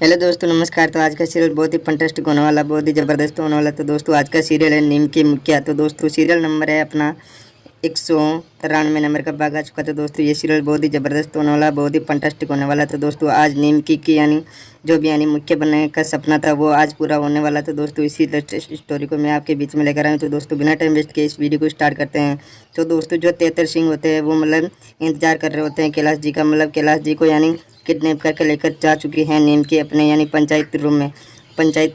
Hello दोस्तों, नमस्कार। तो आज का सीरियल बहुत ही फंटास्टिक होने वाला, बहुत ही ज़बरदस्त होने वाला। तो दोस्तों आज का सीरियल है नीम की मुखिया। तो दोस्तों सीरियल नंबर है अपना 193 नंबर का भाग आ चुका। तो दोस्तों ये सीरियल बहुत ही ज़बरदस्त होने वाला, बहुत ही फंटास्टिक होने वाला। तो दोस्तों आज नीम की यानी जो भी यानी मुखिया बनने का सपना था वो आज पूरा होने वाला। तो दोस्तों इसी लेटेस्ट स्टोरी को मैं आपके बीच में लेकर आया हूँ। तो दोस्तों बिना टाइम वेस्ट किए इस वीडियो को स्टार्ट करते हैं। तो दोस्तों जो तेतर सिंह होते हैं वो मतलब इंतजार कर रहे होते हैं कैलाश जी का, मतलब कैलाश जी को यानी किडनैप करके लेकर जा चुकी हैं नीम के अपने यानी पंचायत रूम में, पंचायत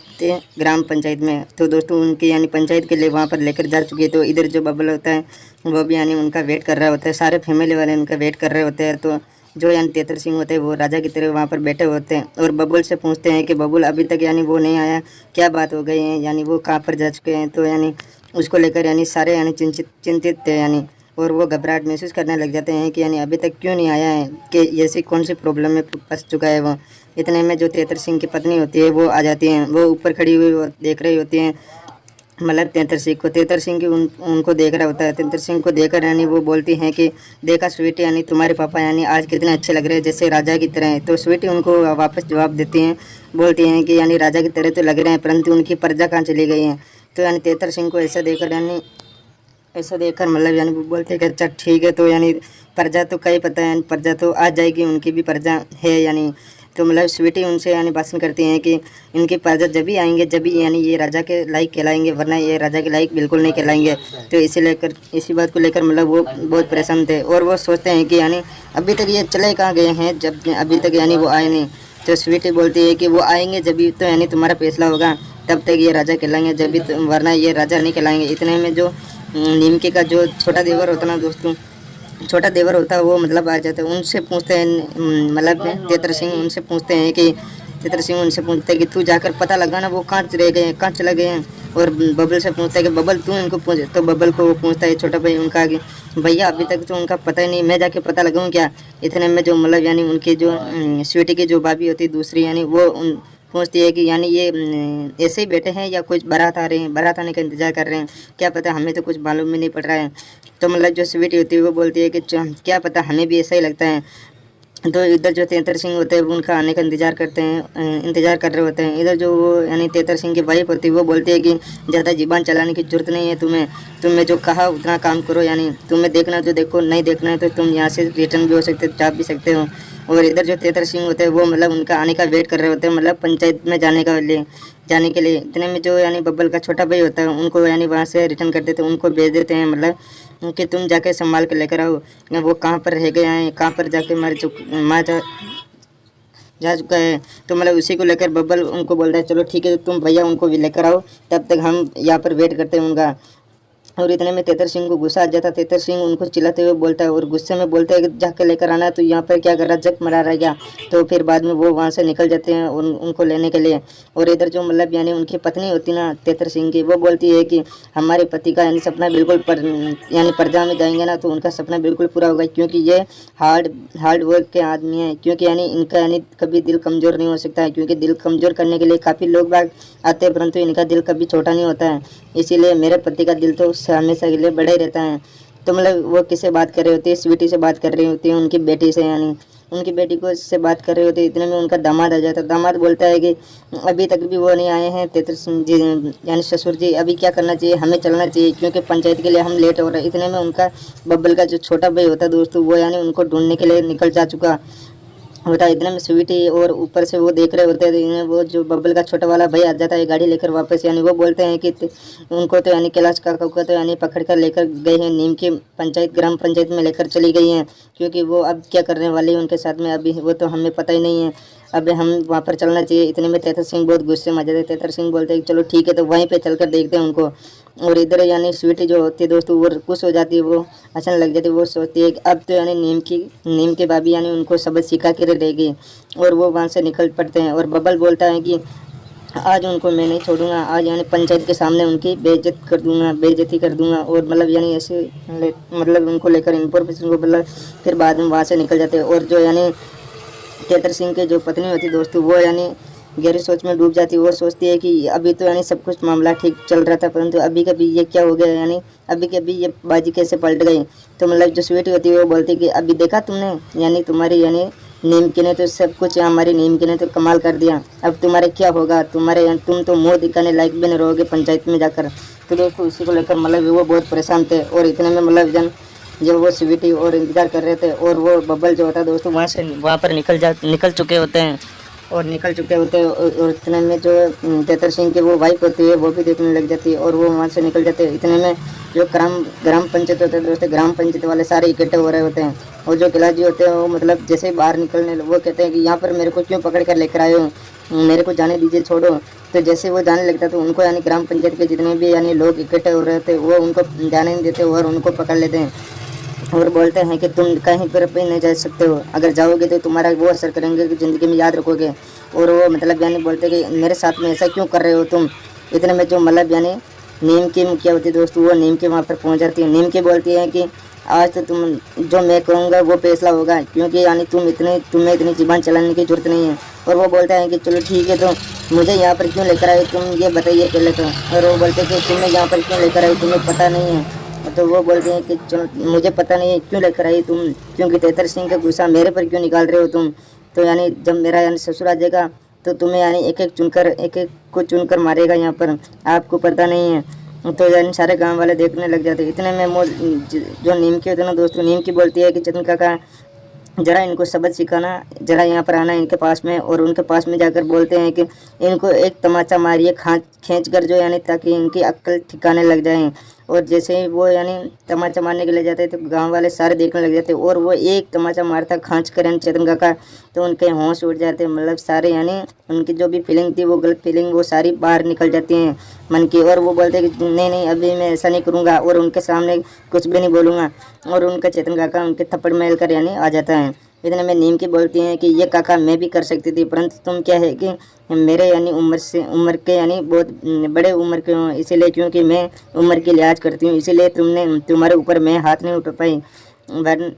ग्राम पंचायत में। तो दोस्तों उनके यानी पंचायत के लिए वहाँ पर लेकर जा चुकी है। तो इधर जो बबल होता है वो भी यानी उनका वेट कर रहा होता है, सारे फैमिली वाले उनका वेट कर रहे होते हैं। तो जो यानी तेतर सिंह होते हैं वो राजा की तरह वहाँ पर बैठे होते हैं और बबुल से पूछते हैं कि बबुल अभी तक यानी वो नहीं आया, क्या बात हो गई है, यानी वो कहाँ पर जा चुके हैं। तो यानी उसको लेकर यानी सारे यानी चिंतित थे यानी, और वो घबराहट महसूस करने लग जाते हैं कि यानी अभी तक क्यों नहीं आया है, कि ऐसी कौन सी प्रॉब्लम में फंस चुका है वो। इतने में जो तेतर सिंह की पत्नी होती है वो आ जाती हैं, वो ऊपर खड़ी हुई देख रही होती हैं मतलब तेतर सिंह को। तेतर सिंह की उनको देख रहा होता है। तेतर सिंह को देखकर यानी वो बोलती हैं कि देखा स्वीटी, यानी तुम्हारे पापा यानी आज कितने अच्छे लग रहे हैं, जैसे राजा की तरह। तो स्वीटी उनको वापस जवाब देती हैं, बोलती हैं कि यानी राजा की तरह तो लग रहे हैं, परंतु उनकी प्रजा कहाँ चली गई है। तो यानी तेतर सिंह को ऐसा देखकर मतलब यानी वो बोलते हैं कि अच्छा ठीक है। तो यानी प्रजा तो कहीं पता है, प्रजा तो आ जाएगी, उनकी भी प्रजा है यानी। तो मतलब स्वीटी उनसे यानी भाषण करती हैं कि इनकी प्रजा जब भी आएंगे जब भी यानी ये राजा के लायक कहलाएंगे, वरना ये राजा के लायक बिल्कुल नहीं कहलाएंगे। तो इसी बात को लेकर मतलब वो बहुत परेशान थे और वो सोचते हैं कि यानी अभी तक ये चले कहाँ गए हैं, जब अभी तक यानी वो आए नहीं। तो स्वीटी बोलती है कि वो आएंगे जब भी तो यानी तुम्हारा फैसला होगा, तब तक ये राजा कहलाएंगे, जब भी वरना ये राजा नहीं कहलाएंगे। इतने में जो नीमके का जो छोटा देवर होता ना दोस्तों, छोटा देवर होता है वो मतलब आ जाता है। उनसे पूछते हैं मतलब तेतर सिंह उनसे पूछते हैं कि तेतर सिंह उनसे पूछते हैं कि तू जाकर पता लगा ना वो कहाँ रह गए हैं, कहाँ चले गए हैं। और बबल से पूछता है कि बबल तू इनको पूछ। तो बबल को वो पूछता है छोटा भाई उनका कि भैया अभी तक तो उनका पता ही नहीं, मैं जाके पता लगाऊँ क्या। इतने में जो मतलब यानी उनकी जो स्वीटी की जो भाभी होती है दूसरी, यानी वो पूछती है कि यानी ये ऐसे ही बैठे हैं या कुछ बारात आ रहे हैं, बारात आने का इंतज़ार कर रहे हैं, क्या पता, हमें तो कुछ मालूम भी नहीं पड़ रहा है। तो मतलब जो स्वीटी होती है वो बोलती है कि क्या पता, हमें भी ऐसा ही लगता है। तो इधर जो तेतर सिंह होते हैं वो उनका आने का इंतज़ार करते हैं, इंतज़ार कर रहे होते हैं। इधर जो वो यानी तेतर सिंह की वाइफ होती है वो बोलती है कि ज़्यादा ज़ुबान चलाने की ज़रूरत नहीं है तुम्हें जो कहा उतना काम करो, यानी तुम्हें देखना तो देखो, नहीं देखना है तो तुम यहाँ से रिटर्न भी हो सकते हो, जा भी सकते हो। और इधर जो तेतर सिंह होते हैं वो मतलब उनका आने का वेट कर रहे होते हैं, मतलब पंचायत में जाने के लिए। इतने में जो यानी बब्बल का छोटा भाई होता है उनको यानी वहाँ से रिटर्न कर देते हैं, उनको भेज देते हैं मतलब कि तुम जाके संभाल के लेकर आओ, वो कहाँ पर रह गए हैं, कहाँ पर जाके मार जा चुका है। तो मतलब उसी को लेकर बब्बल उनको बोलता है चलो ठीक है, तुम भैया उनको भी लेकर आओ, तब तक हम यहाँ पर वेट करते हैं उनका। और इतने में तेतर सिंह को गुस्सा आ जाता है। तेतर सिंह उनको चिल्लाते हुए बोलता है और गुस्से में बोलता है कि जाके लेकर आना, तो यहाँ पर क्या कर रहा, जग मरा रहा क्या। तो फिर बाद में वो वहाँ से निकल जाते हैं उनको लेने के लिए। और इधर जो मतलब यानी उनकी पत्नी होती ना तेतर सिंह की, वो बोलती है कि हमारे पति का यानी सपना बिल्कुल यानी प्रजा में जाएंगे ना तो उनका सपना बिल्कुल पूरा होगा, क्योंकि ये हार्ड वर्क के आदमी हैं। क्योंकि यानी इनका यानी कभी दिल कमज़ोर नहीं हो सकता है, क्योंकि दिल कमज़ोर करने के लिए काफ़ी लोग बाग आते हैं, परंतु इनका दिल कभी छोटा नहीं होता है। इसीलिए मेरे पति का दिल तो हमेशा के लिए बड़ा ही रहता है। तो मतलब वो किससे बात कर रही होती है, स्वीटी से बात कर रही होती है, उनकी बेटी से, यानी उनकी बेटी को से बात कर रही होती है। इतने में उनका दामाद आ जाता है। दामाद बोलता है कि अभी तक भी वो नहीं आए हैं तेतर सिंह जी यानी ससुर जी, अभी क्या करना चाहिए, हमें चलना चाहिए क्योंकि पंचायत के लिए हम लेट हो रहे हैं। इतने में उनका बब्बल का जो छोटा भाई होता है दोस्तों, वो यानी उनको ढूंढने के लिए निकल जा चुका होता है। इतने में स्वीटी और ऊपर से वो देख रहे होते हैं, वो जो बब्बल का छोटा वाला भाई आ जाता है गाड़ी लेकर वापस। यानी वो बोलते हैं कि उनको तो यानी कैलाश काका को तो यानी पकड़ कर लेकर गए हैं, नीम की पंचायत ग्राम पंचायत में लेकर चली गई हैं, क्योंकि वो अब क्या करने वाली है उनके साथ में अभी वो तो हमें पता ही नहीं है, अब हम वहाँ पर चलना चाहिए। इतने में तेतर सिंह बहुत गुस्से में आ जाते हैं। तेतर सिंह बोलते हैं चलो ठीक है, तो वहीं पे चलकर देखते हैं उनको। और इधर यानी स्वीटी जो होती है दोस्तों वो खुश हो जाती है, वो अच्छा लग जाती है। वो सोचती है कि अब तो यानी नीम की भाभी यानी उनको सबक सिखा के रहेगी, और वो वहाँ से निकल पड़ते हैं। और बबल बोलता है कि आज उनको मैं नहीं छोड़ूंगा, आज यानी पंचायत के सामने उनकी बेइज्जती कर दूंगा। और मतलब यानी ऐसे मतलब उनको लेकर इन्फॉर्मेशन को मतलब फिर बाद में वहाँ से निकल जाते हैं। और जो यानी तेतर सिंह की जो पत्नी होती दोस्तों, वो यानी गहरी सोच में डूब जाती है। वो सोचती है कि अभी तो यानी सब कुछ मामला ठीक चल रहा था, परंतु अभी कभी ये क्या हो गया, यानी अभी कभी ये बाजी कैसे पलट गई। तो मतलब जो स्वीटी होती है वो बोलती है कि अभी देखा तुमने, यानी तुम्हारी यानी नीमकी ने तो सब कुछ, हमारी नीमकी ने तो कमाल कर दिया, अब तुम्हारे क्या होगा, तुम तो मुंह दिखाने लायक भी नहीं रहोगे पंचायत में जाकर। तो दोस्तों इसी को लेकर मतलब वो बहुत परेशान थे, और इतने में मतलब जब वो स्वीटी और इंतजार कर रहे थे, और वो बब्बल जो होता है दोस्तों वहाँ पर निकल चुके होते हैं, और इतने में जो तेतर सिंह की वो वाइफ होती है वो भी देखने लग जाती है, और वो वहाँ से निकल जाते हैं। इतने में जो ग्राम पंचायत होता है दोस्तों, ग्राम पंचायत वाले सारे इकट्ठे हो रहे होते हैं, और जो किलाजी होते हैं वो मतलब जैसे बाहर निकलने वो कहते हैं कि यहाँ पर मेरे को क्यों पकड़ कर लेकर आए हो, मेरे को जाने दीजिए, छोड़ो। तो जैसे वो जाने लगता तो उनको यानी ग्राम पंचायत के जितने भी यानी लोग इकट्ठे हो रहे थे वो उनको जाने नहीं देते और उनको पकड़ लेते हैं, और बोलते हैं कि तुम कहीं पर भी नहीं जा सकते हो, अगर जाओगे तो तुम्हारा वो असर करेंगे कि ज़िंदगी में याद रखोगे। और वो मतलब यानी बोलते हैं कि मेरे साथ में ऐसा क्यों कर रहे हो तुम। इतने में जो मतलब यानी नीम की मुखिया होती है दोस्तों, वो नीम के वहाँ पर पहुँच जाती है। नीम की बोलती है कि आज तो तुम जो मैं कहूँगा वो फैसला होगा, क्योंकि यानी तुम्हें इतनी ज़ुबान चलाने की जरूरत नहीं है। और वो बोलता है कि चलो ठीक है, तो मुझे यहाँ पर क्यों लेकर आए तुम, ये बताइए पहले तो। और वो बोलते हैं कि तुम्हें यहाँ पर क्यों लेकर आए, तुम्हें पता नहीं है। तो वो बोलते हैं कि चलो मुझे पता नहीं है क्यों लेकर आई तुम, क्योंकि तेतर सिंह का गुस्सा मेरे पर क्यों निकाल रहे हो तुम। तो यानी जब मेरा यानी ससुर आ जाएगा तो तुम्हें यानी एक एक को चुनकर मारेगा यहाँ पर, आपको पता नहीं है। तो यानी सारे गांव वाले देखने लग जाते हैं। इतने में जो नीमकी होते हैं ना दोस्तों, नीमकी बोलती है कि चतन काका ज़रा इनको सबक सिखाना, ज़रा यहाँ पर आना इनके पास में, और उनके पास में जाकर बोलते हैं कि इनको एक तमाचा मारिए खींच कर जो यानी, ताकि इनकी अक्ल ठिकाने लग जाए। और जैसे ही वो यानी तमाचा मारने के लिए जाते हैं तो गांव वाले सारे देखने लग जाते हैं, और वो एक तमाचा मारता खींच कर यानी चेतन काका, तो उनके होश उड़ जाते हैं, मतलब सारे यानी उनकी जो भी फीलिंग थी वो गलत फीलिंग वो सारी बाहर निकल जाती हैं मन की। और वो बोलते हैं कि नहीं अभी मैं ऐसा नहीं करूँगा, और उनके सामने कुछ भी नहीं बोलूँगा। और उनका चेतन काका उनके थप्पड़ मेल कर यानी आ जाता है। इतने में नीम की बोलती हैं कि ये काका मैं भी कर सकती थी, परंतु तुम क्या है कि मेरे यानी उम्र के यानी बहुत बड़े उम्र के हो, इसीलिए क्योंकि मैं उम्र की लिहाज करती हूँ, इसीलिए तुम्हारे ऊपर मैं हाथ नहीं उठा पाई, वरन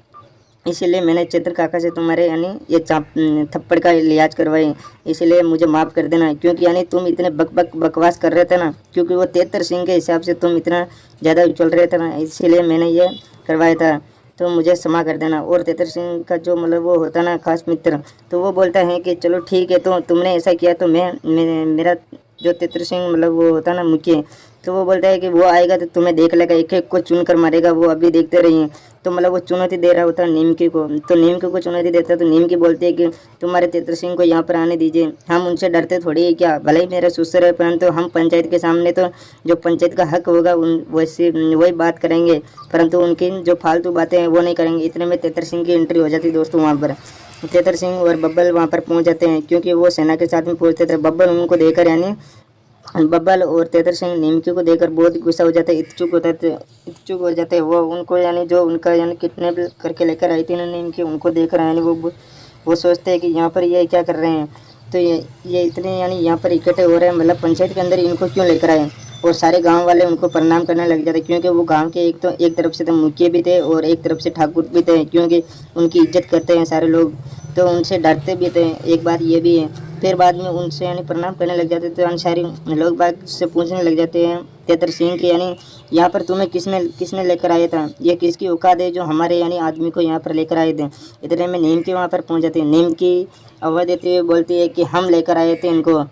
इसीलिए मैंने चेतन काका से तुम्हारे यानी ये थप्पड़ का लिहाज करवाई, इसीलिए मुझे माफ़ कर देना। क्योंकि यानी तुम इतने बकवास कर रहे थे ना, क्योंकि वो तेतर सिंह के हिसाब से तुम इतना ज़्यादा उछल रहे थे ना, इसीलिए मैंने ये करवाया था, तो मुझे क्षमा कर देना। और तेतर सिंह का जो मतलब वो होता ना खास मित्र, तो वो बोलता है कि चलो ठीक है, तो तुमने ऐसा किया तो मेरा जो तेतर सिंह मतलब वो होता ना मुखिया, तो वो बोलता है कि वो आएगा तो तुम्हें देख लेगा, एक एक को चुन कर मारेगा, वो अभी देखते रहिए। तो मतलब वो चुनौती दे रहा होता है नीमकी को, तो नीमकी को चुनौती देता है, तो नीमकी बोलती है कि तुम्हारे तेतर सिंह को यहाँ पर आने दीजिए, हम उनसे डरते थोड़ी है क्या, भले ही मेरा ससुर है, परंतु हम पंचायत के सामने तो जो पंचायत का हक होगा वैसे वही बात करेंगे, परंतु उनकी जो फालतू बातें हैं वो नहीं करेंगे। इतने में तेतर सिंह की एंट्री हो जाती है दोस्तों वहाँ पर। तेतर सिंह और बब्बल वहाँ पर पहुँच जाते हैं, क्योंकि वो सेना के साथ में पहुँचते थे। बब्बल उनको देकर यानी बब्बल और तेतर सिंह नीमकी को देखकर बहुत गुस्सा हो जाता है, इच्छुक हो जाते हैं वो उनको यानी जो उनका यानी किडनैप करके लेकर आई थी ना नीमकी, उनको देख रहे हैं यानी वो सोचते हैं कि यहाँ पर ये क्या कर रहे हैं। तो ये इतने यानी यहाँ पर इकट्ठे हो रहे हैं, मतलब पंचायत के अंदर इनको क्यों लेकर आए। और सारे गांव वाले उनको प्रणाम करने लग जाते, क्योंकि वो गांव के एक तरफ से तो मुखिया भी थे और एक तरफ से ठाकुर भी थे, क्योंकि उनकी इज्जत करते हैं सारे लोग, तो उनसे डरते भी थे, एक बात ये भी है। फिर बाद में उनसे यानी प्रणाम करने लग जाते, तो सारे लोग बाग से पूछने लग जाते हैं तेतर सिंह के यानी यहाँ पर तुम्हें किसने लेकर आया था, ये किसकी औकात है जो हमारे यानी आदमी को यहाँ पर लेकर आए थे। इतने में नीम की वहाँ पर पहुँच जाते हैं। नीम की आवाज़ देते हुए बोलती है कि हम लेकर आए थे इनको,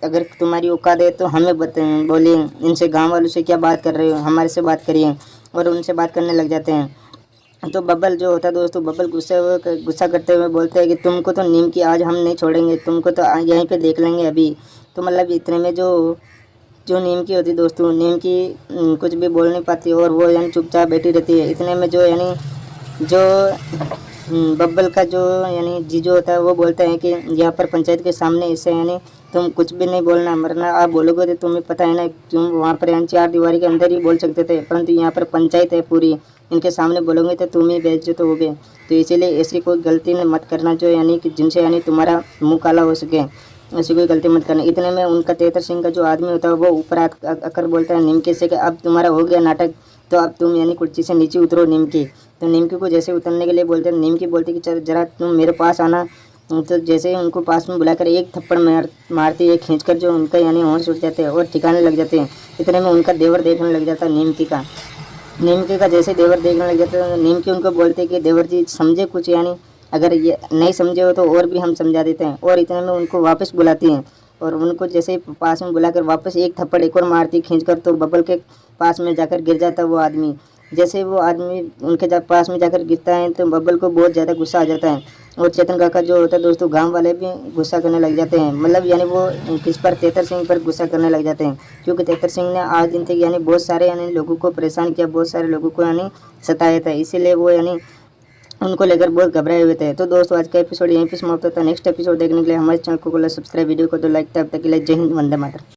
अगर तुम्हारी औकात है तो हमें बोलिए, इनसे गाँव वालों से क्या बात कर रहे हो, हमारे से बात करिए। और उनसे बात करने लग जाते हैं। तो बब्बल जो होता है दोस्तों, बब्बल गुस्सा करते हुए बोलते हैं कि तुमको तो नीम की आज हम नहीं छोड़ेंगे, तुमको तो यहीं पे देख लेंगे अभी। तो मतलब इतने में जो नीम की होती दोस्तों, नीम की कुछ भी बोल नहीं पाती और वो यानी चुपचाप बैठी रहती है। इतने में जो यानी जो बब्बल का जो यानी जीजू होता है वो बोलता है कि यहाँ पर पंचायत के सामने इससे यानी तुम कुछ भी नहीं बोलना, मरना आप बोलोगे तो तुम्हें पता है ना, तुम वहाँ पर यानी चार दीवारी के अंदर ही बोल सकते थे, परंतु यहाँ पर पंचायत है पूरी, इनके सामने बोलोगे तो तुम ही बेइज्जत होगे। तो इसीलिए ऐसी कोई गलती मत करना जो यानी कि जिनसे यानी तुम्हारा मुँह काला हो सके, ऐसी कोई गलती मत करना। इतने में उनका तेतर सिंह का जो आदमी होता है वो ऊपर आकर बोलता है निमकी से कि अब तुम्हारा हो गया नाटक, तो अब तुम यानी कुर्सी से नीचे उतरो निमकी। तो निमकी को जैसे उतरने के लिए बोलते हैं, निमकी बोलती कि चल जरा तुम मेरे पास आना। तो जैसे ही उनको पास में बुलाकर एक थप्पड़ मारती है खींचकर, जो उनका यानी होश उठ जाते हैं और ठिकाने लग जाते हैं। इतने में उनका देवर देखने लग जाता है निमकी का जैसे देवर देखने लग जाता है, निमकी उनको बोलते कि देवर जी समझे कुछ, यानी अगर ये नहीं समझे हो तो और भी हम समझा देते हैं। और इतने में उनको वापस बुलाती हैं और उनको जैसे ही पास में बुलाकर वापस एक थप्पड़ एक और मारती खींचकर, तो बबल के पास में जाकर गिर जाता है वो आदमी। जैसे वो आदमी उनके पास में जाकर गिरता है तो बबल को बहुत ज़्यादा गुस्सा आ जाता है और चेतन काका जो होता है दोस्तों, गांव वाले भी गुस्सा करने लग जाते हैं। मतलब यानी वो किस पर, तेतर सिंह पर गुस्सा करने लग जाते हैं, क्योंकि तेतर सिंह ने आज दिन तक यानी बहुत सारे यानी लोगों को परेशान किया, बहुत सारे लोगों को यानी सताया था, इसीलिए वो यानी उनको लेकर बहुत घबराए हुए थे। तो दोस्तों आज का एपिसोड यहीं पे समाप्त होता है। नेक्स्ट एपिसोड देखने के लिए हमारे चैनल को सब्सक्राइब, वीडियो को तो लाइक, तब तक के लिए जय हिंद, वंदे मातरम।